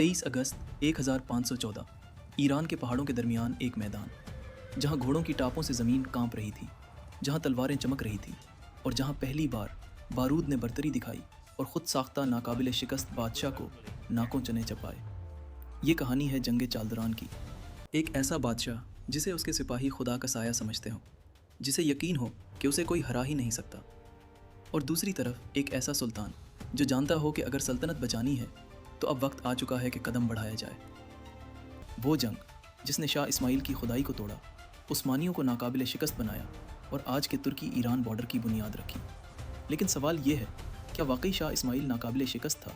23 अगस्त 1514 Iran के पहाड़ों के दरमियान एक मैदान, जहां घोड़ों की टापों से ज़मीन कांप रही थी, जहां तलवारें चमक रही थीं और जहां पहली बार बारूद ने बरतरी दिखाई और ख़ुद साख्ता नाकाबिल शिकस्त बादशाह को नाकों चने चपाए। ये कहानी है जंग चालदरान की। एक ऐसा बादशाह जिसे उसके सिपाही खुदा का साया समझते हों, जिसे यकीन हो कि उसे कोई हरा ही नहीं सकता, और दूसरी तरफ एक ऐसा सुल्तान जो जानता हो कि अगर सल्तनत बचानी है तो अब वक्त आ चुका है कि कदम बढ़ाया जाए। वो जंग जिसने शाह इस्माइल की खुदाई को तोड़ा, उस्मानियों को नाकाबिल शिकस्त बनाया और आज के तुर्की ईरान बॉर्डर की बुनियाद रखी। लेकिन सवाल ये है, क्या वाकई शाह इस्माइल नाकाबिल शिकस्त था?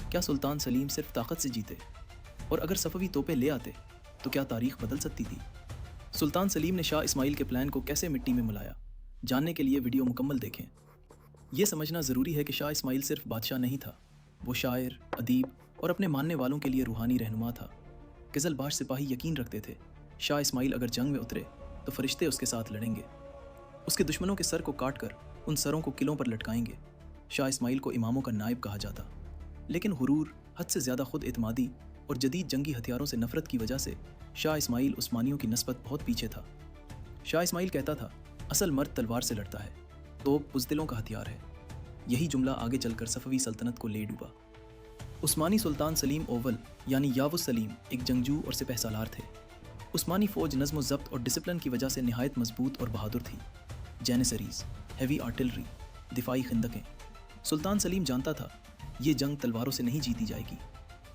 क्या सुल्तान सलीम सिर्फ ताकत से जीते? और अगर सफ़वी तोपें ले आते तो क्या तारीख बदल सकती थी? सुल्तान सलीम ने शाह इस्माइल के प्लान को कैसे मिट्टी में मिलाया? जानने के लिए वीडियो मुकम्मल देखें। ये समझना ज़रूरी है कि शाह इस्माइल सिर्फ बादशाह नहीं था, वो शायर, अदीब और अपने मानने वालों के लिए रूहानी रहनुमा था। किज़लबाश सिपाही यकीन रखते थे, शाह इस्माइल अगर जंग में उतरे तो फरिश्ते उसके साथ लड़ेंगे, उसके दुश्मनों के सर को काट कर उन सरों को किलों पर लटकाएंगे। शाह इस्माइल को इमामों का नायब कहा जाता, लेकिन हुरूर, हद से ज़्यादा खुद एतमादी और जदीद जंगी हथियारों से नफरत की वजह से शाह इस्माइल उस्मानियों की नस्बत बहुत पीछे था। शाह इस्माइल कहता था, असल मर्द तलवार से लड़ता है, तोप बुज़दिलों का हथियार है। यही जुमला आगे चलकर सफ़वी सल्तनत को ले डूबा। उस्मानी सुल्तान सलीम ओवल यानी यावुस सलीम एक जंगजू और सिपहसालार थे। उस्मानी फ़ौज नज़्म व ज़ब्त और डिसिप्लिन की वजह से नहायत मजबूत और बहादुर थी। जैनिसरीज़, हैवी आर्टिलरी, दिफाई खंदकें। सुल्तान सलीम जानता था ये जंग तलवारों से नहीं जीती जाएगी।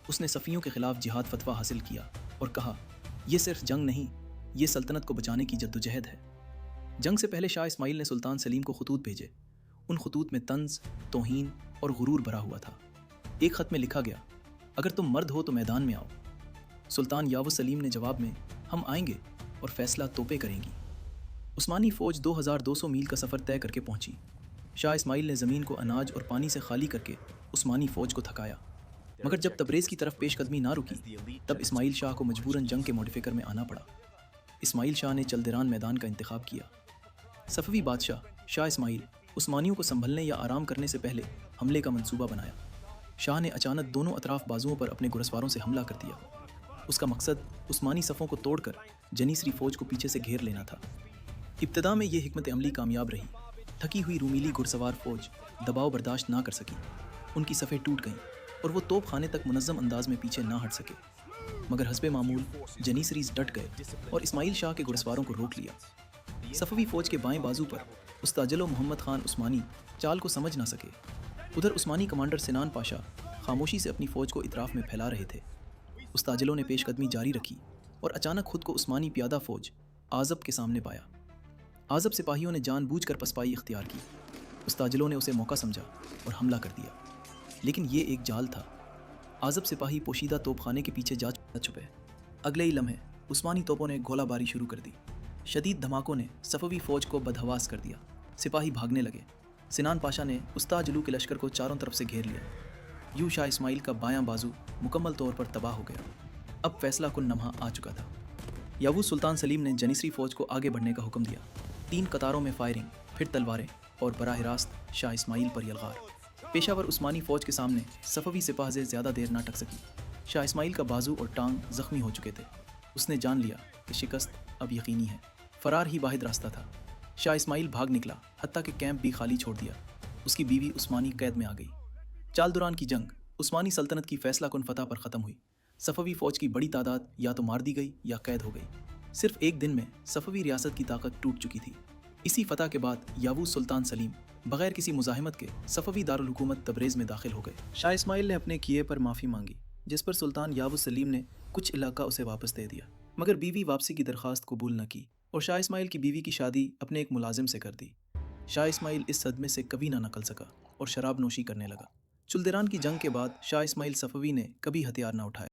उसने सफ़ियों के ख़िलाफ़ जिहाद फतवा हासिल किया और कहा, यह सिर्फ जंग नहीं, ये सल्तनत को बचाने की जद्दोजहद है। जंग से पहले शाह इस्माइल ने सुल्तान सलीम को खतूत भेजे। उन खतूत में तंज़, तौहीन और गुरूर भरा हुआ था। एक ख़त में लिखा गया, अगर तुम मर्द हो तो मैदान में आओ। सुल्तान यावुस सलीम ने जवाब में, हम आएंगे और फैसला तोपें करेंगी। उस्मानी फ़ौज 2200 मील का सफ़र तय करके पहुंची। शाह इस्माइल ने ज़मीन को अनाज और पानी से खाली करके उस्मानी फ़ौज को थकाया, मगर जब तबरेज़ की तरफ पेशकदमी ना रुकी तब इस्माइल शाह को मजबूरन जंग के मॉडिफिकर में आना पड़ा। इस्माइल शाह ने चलदरान मैदान का इंतखाब किया। सफ़वी बादशाह शाह इस्माइल उस्मानियों को संभलने या आराम करने से पहले हमले का मंसूबा बनाया। शाह ने अचानक दोनों अतराफ बाजुओं पर अपने घुड़सवारों से हमला कर दिया। उसका मकसद उस्मानी सफ़ों को तोड़कर जनीसरी फ़ौज को पीछे से घेर लेना था। इब्तिदा में ये हिकमत अमली कामयाब रही। थकी हुई रूमीली घुड़सवार फ़ौज दबाव बर्दाश्त ना कर सकी। उनकी सफ़ें टूट गईं और वो तोप खाने तक मुनज़्ज़म अंदाज में पीछे ना हट सके। मगर हस्बे मामूल जनीसरीज़ डट गए और इस्माइल शाह के घुड़सवारों को रोक लिया। सफ़वी फ़ौज के बाएं बाजू पर उस्ताजलो मोहम्मद खान उस्मानी चाल को समझ ना सके। उधर उस्मानी कमांडर सिनान पाशा खामोशी से अपनी फ़ौज को इतराफ़ में फैला रहे थे। उस्ताजलो ने पेशकदमी जारी रखी और अचानक खुद को उस्मानी प्यादा फ़ौज आज़ब के सामने पाया। आज़ब सिपाहियों ने जानबूझकर पसपाई इख्तियार की। उस्ताजलो ने उसे मौका समझा और हमला कर दिया, लेकिन ये एक जाल था। आज़ब सिपाही पोशीदा तोपखाने के पीछे जा छुपे। अगले ही लम्हे उस्मानी तोपों ने गोलाबारी शुरू कर दी। शदीद धमाकों ने सफ़वी फ़ौज को बदहवास कर दिया। सिपाही भागने लगे। सिनान पाशा ने उस्ताजलू के लश्कर को चारों तरफ से घेर लिया। यूं शाह इस्माइल का बायां बाजू मुकम्मल तौर पर तबाह हो गया। अब फैसला कुन लम्हा आ चुका था। यावुस सुल्तान सलीम ने जनीसरी फ़ौज को आगे बढ़ने का हुक्म दिया। 3 कतारों में फायरिंग, फिर तलवारें और बराह रास्त शाह इस्माइल पर यलगार। पेशावर उस्मानी फ़ौज के सामने सफ़वी सिपाही ज़्यादा देर ना टक सकी। शाह इस्माइल का बाजू और टांग ज़ख्मी हो चुके थे। उसने जान लिया कि शिकस्त अब यकीनी है। फ़रार ही वाहिद रास्ता था। शाह इस्माइल भाग निकला, हत्ता कि कैंप भी खाली छोड़ दिया। उसकी बीवी उस्मानी कैद में आ गई। चालदुरान की जंग उस्मानी सल्तनत की फ़ैसला कुन फ़तह पर ख़त्म हुई। सफ़वी फ़ौज की बड़ी तादाद या तो मार दी गई या कैद हो गई। सिर्फ एक दिन में सफ़वी रियासत की ताकत टूट चुकी थी। इसी फ़तह के बाद यावुस सुल्तान सलीम बग़ैर किसी मुज़ाहिमत के सफ़वी दारुल हुकूमत तबरेज़ में दाखिल हो गए। शाह इस्माइल ने अपने किए पर माफ़ी मांगी, जिस पर सुल्तान यावुस सलीम ने कुछ इलाका उसे वापस दे दिया, मगर बीवी वापसी की दरख्वास्त कबूल न की और शाह इस्माइल की बीवी की शादी अपने एक मुलाजिम से कर दी। शाह इस्माइल इस सदमे से कभी ना निकल सका और शराब नोशी करने लगा। चुलदरान की जंग के बाद शाह इस्माइल सफ़वी ने कभी हथियार न उठाया।